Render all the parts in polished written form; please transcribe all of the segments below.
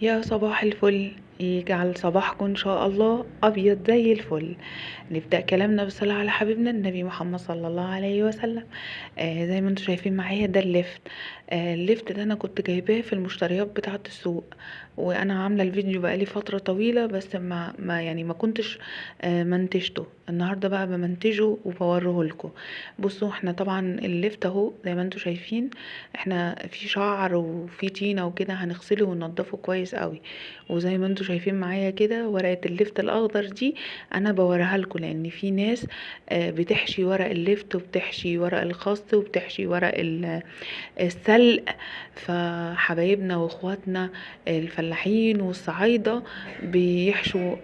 يا صباح الفل، يجعل صباحكم إن شاء الله أبيض زي الفل. نبدأ كلامنا بالصلاة على حبيبنا النبي محمد صلى الله عليه وسلم. زي ما انتم شايفين معايا ده الليفت. الليفت ده أنا كنت جايباه في المشتريات بتاعة السوق، وأنا عاملة الفيديو بقالي فترة طويلة، بس ما كنتش منتجته. النهاردة بقى بمنتجه وبوريه لكم. بصوا، احنا طبعا الليفت اهو زي ما انتم شايفين، احنا في شعر وفي طينة وكده، هنغسله وننضفه كويس قوي. وزي ما انتم شايفين معايا كده ورقة الليفت الاخضر دي انا بوريها لكم، لان في ناس بتحشي ورق الليفت وبتحشي ورق الخاص وبتحشي ورق السلق. فحبايبنا واخواتنا الفلاحين والصعايدة بيحشوا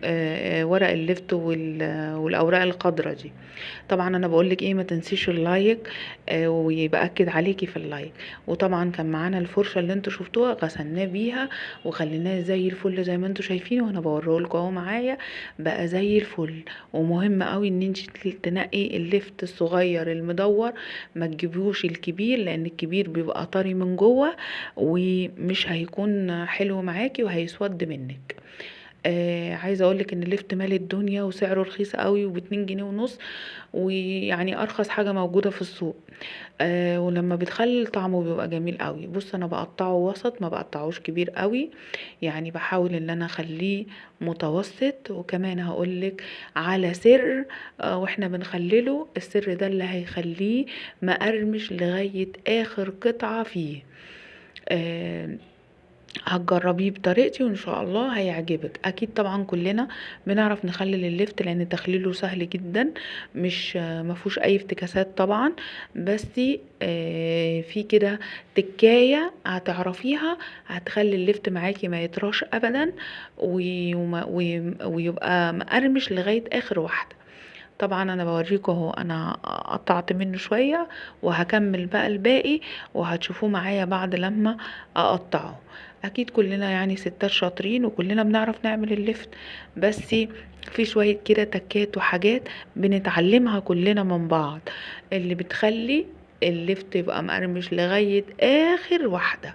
ورق الليفت والاوراق الخضراء دي. طبعا انا بقولك ايه، ما تنسيش اللايك، ويبقى اكد عليكي في اللايك. وطبعا كان معانا الفرشه اللي انتوا شفتوها، غسلناه بيها وخليناه زي الفل زي ما انتوا شايفين، وانا بوريهولكوا اهو معايا بقى زي الفل. ومهم قوي ان انت تنقي اللفت الصغير المدور، ما تجيبوش الكبير، لان الكبير بيبقى طري من جوه ومش هيكون حلو معاكي وهيسود منك. عايزه اقولك ان الليفت مال الدنيا وسعره رخيص قوي، ب2 جنيه ونص، ويعني ارخص حاجه موجوده في السوق. ولما بتخلل طعمه بيبقى جميل قوي. بص، انا بقطعه وسط، ما بقطعوش كبير قوي، يعني بحاول ان انا اخليه متوسط. وكمان هقولك على سر، واحنا بنخلله، السر ده اللي هيخليه مقرمش لغايه اخر قطعه فيه. آه هتجربيه بطريقتي وان شاء الله هيعجبك. اكيد طبعا كلنا بنعرف نخلل اللفت، لان تخليله سهل جدا، مش مفهوش اي افتكاسات طبعا. بس في كده تكاية هتعرفيها هتخلي اللفت معاكي ما يطراش ابدا، ويبقى مقرمش لغاية اخر واحدة. طبعا انا بوريكم اهو، انا قطعت منه شوية وهكمل بقى الباقي، وهتشوفوه معايا بعد لما اقطعه. اكيد كلنا يعني ستات شاطرين وكلنا بنعرف نعمل اللفت، بس في شوية كده تكات وحاجات بنتعلمها كلنا من بعض، اللي بتخلي اللفت يبقى مقرمش لغاية اخر واحدة.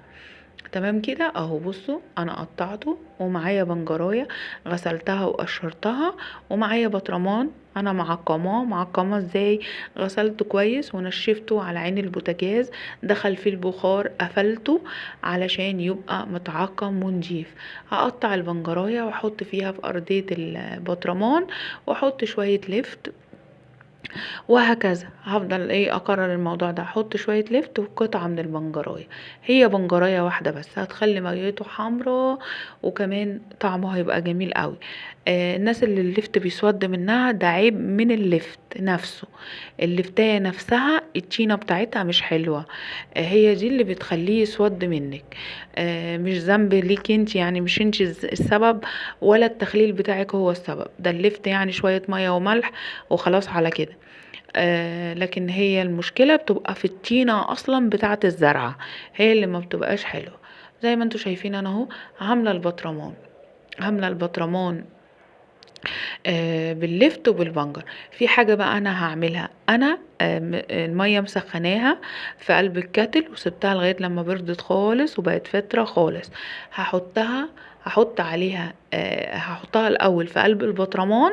تمام كده اهو. بصوا، انا قطعته ومعايا بنجرايه غسلتها وقشرتها، ومعايا بطرمان انا معقماه ازاي. غسلته كويس ونشفته على عين البوتاجاز، دخل فيه البخار، قفلته علشان يبقى متعقم ونضيف. هقطع البنجرايه واحط فيها في ارضيه البطرمان، واحط شويه لفت، وهكذا هفضل اكرر الموضوع ده. احط شويه لفت وقطعه من البنجرايه، هي بنجرايه واحده بس هتخلي ميته حمراء، وكمان طعمه هيبقى جميل قوي. الناس اللي اللفت بيسود منها ده عيب من اللفت نفسه. اللفتايه نفسها التينه بتاعتها مش حلوه، هي دي اللي بتخليه يسود منك. مش ذنب ليك انت، يعني مش انت السبب، ولا التخليل بتاعك هو السبب. ده اللفت يعني شويه ميه وملح وخلاص على كده. لكن هي المشكلة بتبقى في الطينة اصلا بتاعة الزرعة، هي اللي ما بتبقاش حلوة. زي ما انتوا شايفين انا اهو عاملة البطرمان باللفت وبالبنجر. في حاجة بقى انا هعملها، انا المية مسخناها في قلب الكاتل وسبتها لغاية لما بردت خالص وبقت فترة خالص. هحطها هحط عليها هحطها الاول في قلب البطرمان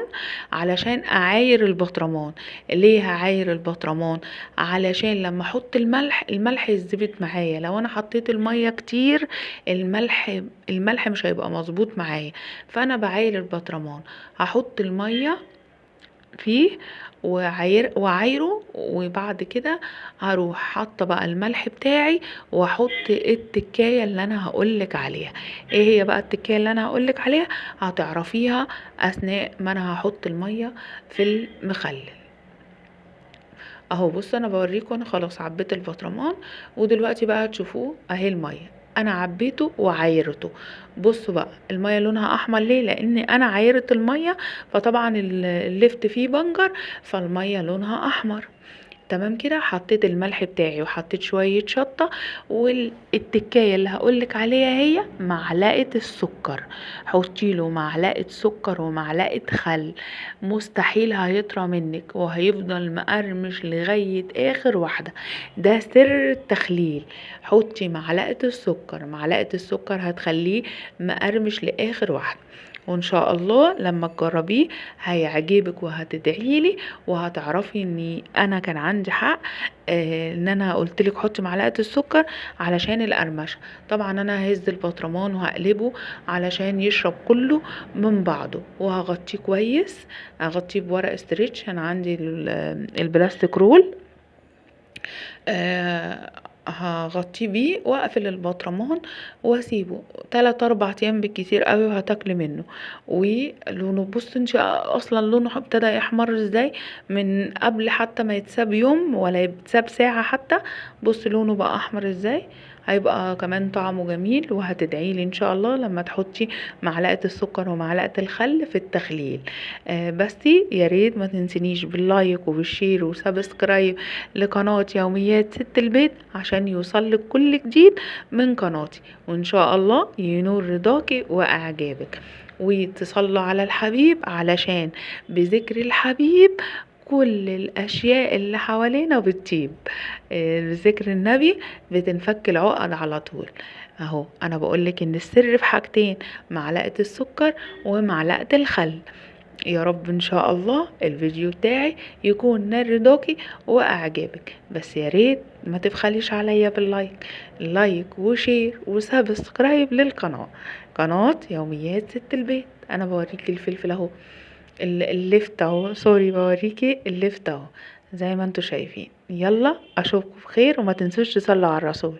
علشان اعاير البطرمان. ليه هعاير البطرمان؟ علشان لما احط الملح يتظبط معايا. لو انا حطيت المية كتير، الملح مش هيبقى مظبوط معايا. فانا بعاير البطرمان، هحط المية فيه وعايره، وبعد كده هروح حاطه بقى الملح بتاعي، واحط التكايه اللي انا هقولك عليها. ايه هي بقى التكايه اللي انا هقولك عليها؟ هتعرفيها اثناء ما انا هحط الميه في المخلل. اهو بص، انا بوريكم، انا خلاص عبيت البطرمان، ودلوقتي بقى هتشوفوه اهي الميه انا عبيته وعايرته. بصوا بقى الميه لونها احمر ليه؟ لان انا عايرت الميه، فطبعا اللفت فيه بنجر، فالميه لونها احمر. تمام كده. حطيت الملح بتاعي وحطيت شوية شطة، والتكاية اللي هقولك عليها هي معلقة السكر. حطي له معلقة سكر ومعلقة خل، مستحيل هيطرى منك وهيفضل مقرمش لغاية اخر واحدة. ده سر التخليل. حطي معلقة السكر، معلقة السكر هتخليه مقرمش لاخر واحدة، وان شاء الله لما تجربيه هيعجبك وهتدعيلي وهتعرفي ان انا كان عندي حق. ان انا قلتلك حطي معلقه السكر علشان القرمشه. طبعا انا ههز البطرمان وهقلبه علشان يشرب كله من بعضه، وهغطيه كويس. هغطيه بورق استريتش، انا عندي البلاستيك رول. آه هغطيه بيه واقفل البطرمان واسيبه 3 4 ايام بالكتير قوي وهتاكلي منه. ولونه، بص انت اصلا لونه ابتدى يحمر ازاي من قبل حتى ما يتساب يوم ولا يتساب ساعة حتى. بص لونه بقى احمر ازاي. هيبقى كمان طعمه جميل، وهتدعيلي ان شاء الله لما تحطي معلقة السكر ومعلقة الخل في التخليل. بس يا ريت ما تنسنيش باللايك وبالشير وسبسكرايب لقناة يوميات ست البيت عشان يوصلك كل جديد من قناتي، وان شاء الله ينور رضاكي واعجابك. وتصلوا على الحبيب علشان بذكر الحبيب كل الاشياء اللي حوالينا بتطيب. بذكر النبي بتنفك العقد على طول. اهو انا بقولك ان السر في حاجتين، معلقة السكر ومعلقة الخل. يا رب ان شاء الله الفيديو بتاعي يكون نال رضاكي واعجابك. بس يا ريت ما تبخليش عليا باللايك، لايك وشير وسبسكرايب للقناة، قناة يوميات ست البيت. انا بوريكي الفلفل اهو، اللفت اهو، سوري، بوريكي اللفت اهو زي ما انتوا شايفين. يلا اشوفكم بخير، وما تنسوش تصلوا على الرسول.